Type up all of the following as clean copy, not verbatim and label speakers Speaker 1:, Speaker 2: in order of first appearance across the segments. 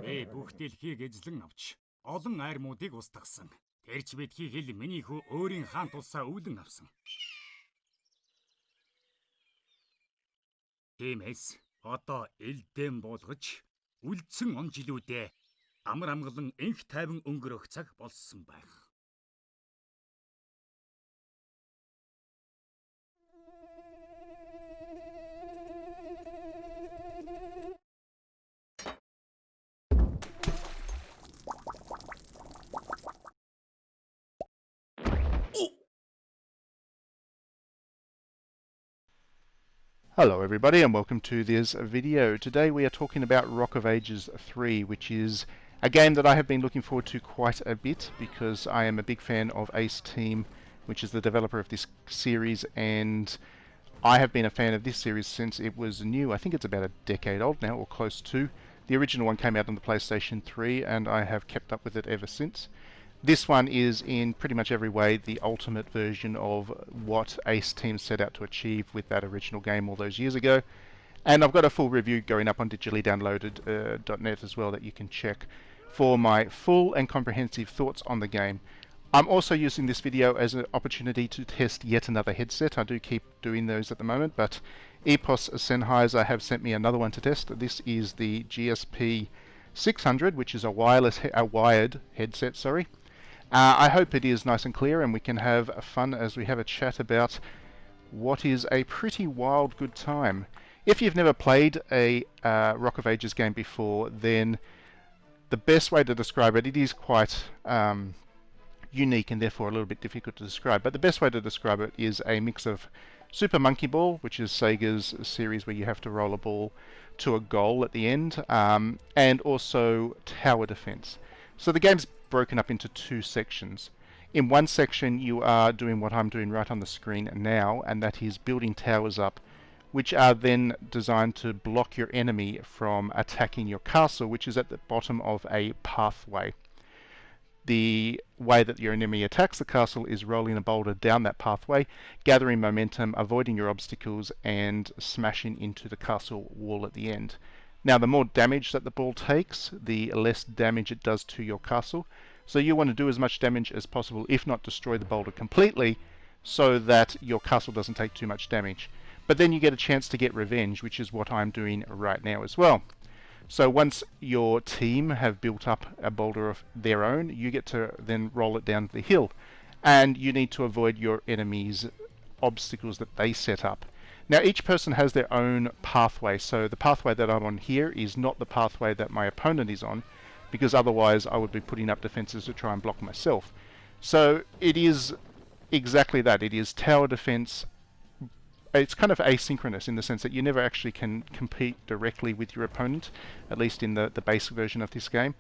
Speaker 1: Би бүх дэлхийг эзлэн авч олон айрмуудыг устгасан. Тэрч битгий хэл миний хүү өөрийн хаан тулсаа өвлөн авсан. Тиймээс одоо элдэм буулгаж үлдсэн он жилүүдээ амар амгалан энх тайван өнгөрөх цаг болсон байх.
Speaker 2: Hello everybody and welcome to this video. Today we are talking about Rock of Ages 3, which is a game that I have been looking forward to quite a bit because I am a big fan of Ace Team, which is the developer of this series, and I have been a fan of this series since it was new. I think it's about a decade old now, or close to. The original one came out on the PlayStation 3 and I have kept up with it ever since. This one is in pretty much every way the ultimate version of what Ace Team set out to achieve with that original game all those years ago. And I've got a full review going up on digitallydownloaded.net as well that you can check for my full and comprehensive thoughts on the game. I'm also using this video as an opportunity to test yet another headset. I do keep doing those at the moment, but Epos Sennheiser have sent me another one to test. This is the GSP 600, which is a wired headset, sorry. I hope it is nice and clear and we can have fun as we have a chat about what is a pretty wild good time. If you've never played a Rock of Ages game before, then the best way to describe it, it is quite unique and therefore a little bit difficult to describe, but the best way to describe it is a mix of Super Monkey Ball, which is Sega's series where you have to roll a ball to a goal at the end, and also tower defense. So the game's broken up into two sections. In one section you are doing what I'm doing right on the screen now, and that is building towers up, which are then designed to block your enemy from attacking your castle, which is at the bottom of a pathway. The way that your enemy attacks the castle is rolling a boulder down that pathway, gathering momentum, avoiding your obstacles, and smashing into the castle wall at the end. Now, the more damage that the ball takes, the less damage it does to your castle. So you want to do as much damage as possible, if not destroy the boulder completely, so that your castle doesn't take too much damage. But then you get a chance to get revenge, which is what I'm doing right now as well. So once your team have built up a boulder of their own, you get to then roll it down the hill. And you need to avoid your enemies' obstacles that they set up. Now each person has their own pathway, so the pathway that I'm on here is not the pathway that my opponent is on, because otherwise I would be putting up defenses to try and block myself. So it is exactly that. It is tower defense. It's kind of asynchronous in the sense that you never actually can compete directly with your opponent, at least in the basic version of this game.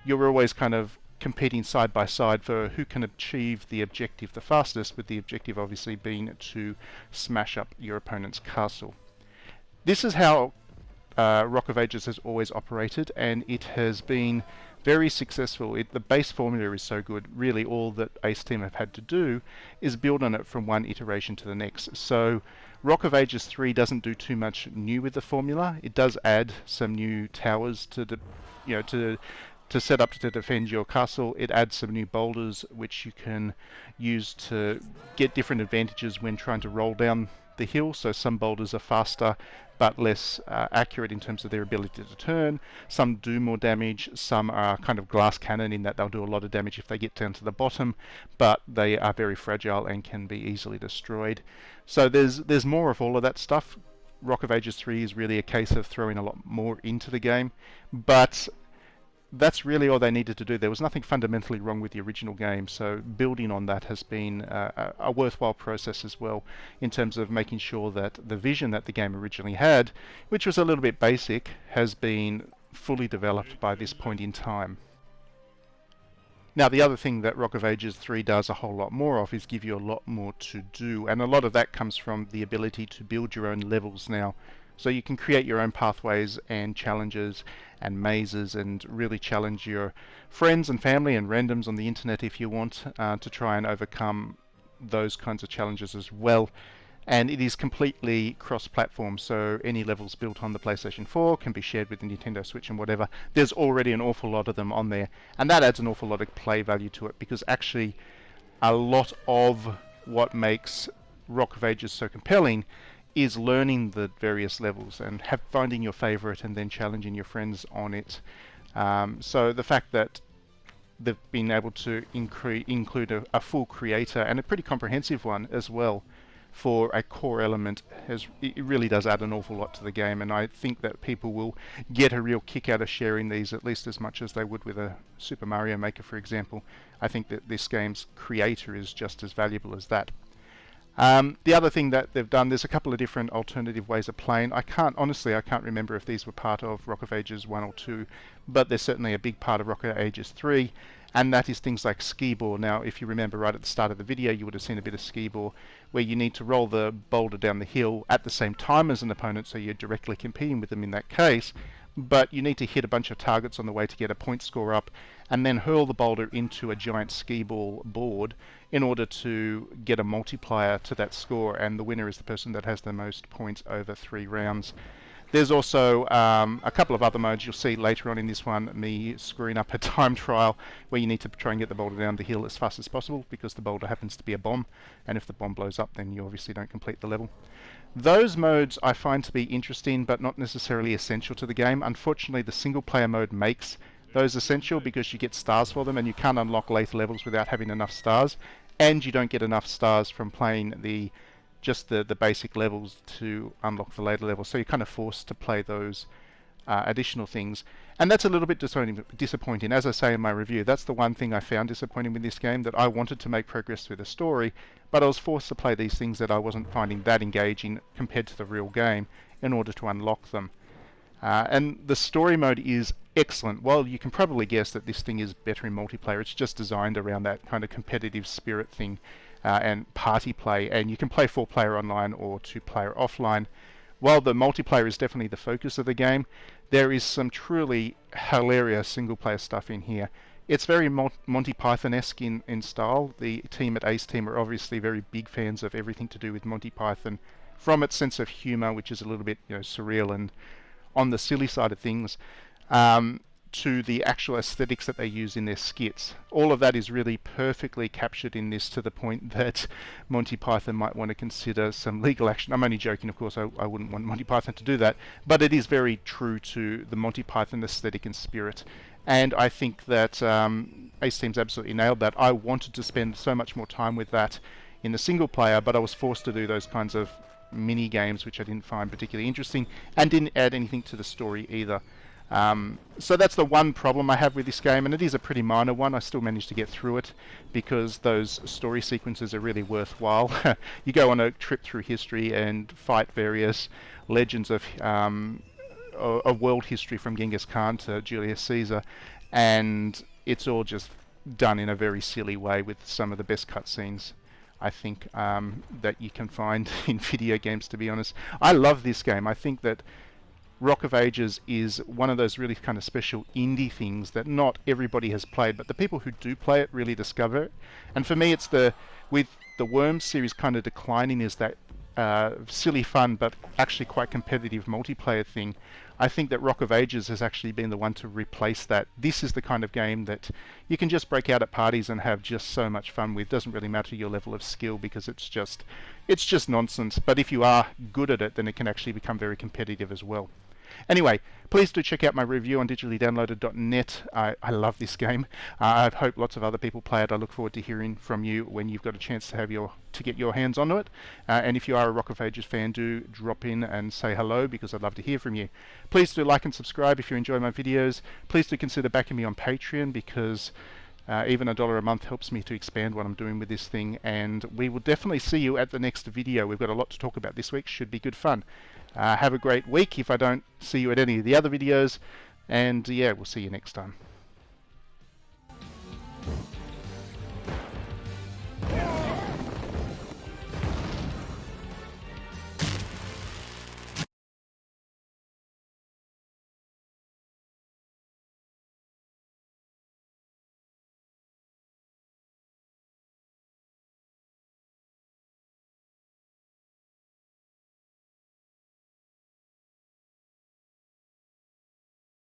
Speaker 2: You're always kind of competing side by side for who can achieve the objective the fastest, with the objective obviously being to smash up your opponent's castle. This is how Rock of Ages has always operated, and it has been very successful. The base formula is so good. Really all that Ace Team have had to do is build on it from one iteration to the next. So Rock of Ages 3 doesn't do too much new with the formula. It does add some new towers to to set up to defend your castle. It adds some new boulders which you can use to get different advantages when trying to roll down the hill. So some boulders are faster but less accurate in terms of their ability to turn. Some do more damage. Some are kind of glass cannon in that they'll do a lot of damage if they get down to the bottom, but they are very fragile and can be easily destroyed. So there's more of all of that stuff. Rock of Ages 3 is really a case of throwing a lot more into the game, but that's really all they needed to do. There was nothing fundamentally wrong with the original game, so building on that has been a worthwhile process as well, in terms of making sure that the vision that the game originally had, which was a little bit basic, has been fully developed by this point in time. Now, the other thing that Rock of Ages 3 does a whole lot more of is give you a lot more to do, and a lot of that comes from the ability to build your own levels now. So you can create your own pathways and challenges and mazes and really challenge your friends and family and randoms on the internet if you want to try and overcome those kinds of challenges as well. and it is completely cross-platform, so any levels built on the PlayStation 4 can be shared with the Nintendo Switch and whatever. There's already an awful lot of them on there, and that adds an awful lot of play value to it, because actually a lot of what makes Rock of Ages so compelling is learning the various levels and finding your favorite and then challenging your friends on it. So the fact that they've been able to include a full creator, and a pretty comprehensive one as well, for a core element, it really does add an awful lot to the game, and I think that people will get a real kick out of sharing these at least as much as they would with a Super Mario Maker, for example. I think that this game's creator is just as valuable as that. The other thing that they've done, there's a couple of different alternative ways of playing. Honestly, I can't remember if these were part of Rock of Ages 1 or 2, but they're certainly a big part of Rock of Ages 3, and that is things like skee ball. Now, if you remember right at the start of the video, you would have seen a bit of skee ball, where you need to roll the boulder down the hill at the same time as an opponent, so you're directly competing with them in that case, but you need to hit a bunch of targets on the way to get a point score up, and then hurl the boulder into a giant skee ball board in order to get a multiplier to that score, and the winner is the person that has the most points over 3 rounds. There's also a couple of other modes. You'll see later on in this one me screwing up a time trial where you need to try and get the boulder down the hill as fast as possible, because the boulder happens to be a bomb, and if the bomb blows up then you obviously don't complete the level. Those modes I find to be interesting, but not necessarily essential to the game. Unfortunately, the single player mode makes those essential, because you get stars for them, and you can't unlock later levels without having enough stars, and you don't get enough stars from playing just the basic levels to unlock the later levels, so you're kind of forced to play those additional things, and that's a little bit disappointing. As I say in my review, that's the one thing I found disappointing with this game, that I wanted to make progress through the story, but I was forced to play these things that I wasn't finding that engaging compared to the real game in order to unlock them. And the story mode is excellent. Well, you can probably guess that this thing is better in multiplayer. It's just designed around that kind of competitive spirit thing and party play, and you can play 4-player online or 2-player offline. While the multiplayer is definitely the focus of the game, there is some truly hilarious single-player stuff in here. It's very Monty Python-esque in style. The team at Ace Team are obviously very big fans of everything to do with Monty Python, from its sense of humour, which is a little bit surreal and on the silly side of things, to the actual aesthetics that they use in their skits. All of that is really perfectly captured in this, to the point that Monty Python might want to consider some legal action. I'm only joking, of course. I wouldn't want Monty Python to do that, but it is very true to the Monty Python aesthetic and spirit, and I think that Ace Team's absolutely nailed that. I wanted to spend so much more time with that in the single player, but I was forced to do those kinds of mini games, which I didn't find particularly interesting, and didn't add anything to the story either. So that's the one problem I have with this game, and it is a pretty minor one. I still managed to get through it because those story sequences are really worthwhile. You go on a trip through history and fight various legends of world history, from Genghis Khan to Julius Caesar, and it's all just done in a very silly way with some of the best cutscenes I think that you can find in video games, to be honest. I love this game. I think that Rock of Ages is one of those really kind of special indie things that not everybody has played, but the people who do play it really discover it. And for me, it's with the Worms series kind of declining, is that silly fun but actually quite competitive multiplayer thing. I think that Rock of Ages has actually been the one to replace that. This is the kind of game that you can just break out at parties and have just so much fun with. It doesn't really matter your level of skill, because it's just nonsense. But if you are good at it, then it can actually become very competitive as well. Anyway, please do check out my review on digitallydownloaded.net. I love this game. I hope lots of other people play it. I look forward to hearing from you when you've got a chance to get your hands onto it. And if you are a Rock of Ages fan, do drop in and say hello, because I'd love to hear from you. Please do like and subscribe if you enjoy my videos. Please do consider backing me on Patreon, because even $1 a month helps me to expand what I'm doing with this thing. And we will definitely see you at the next video. We've got a lot to talk about this week. Should be good fun. Have a great week if I don't see you at any of the other videos. And yeah, we'll see you next time.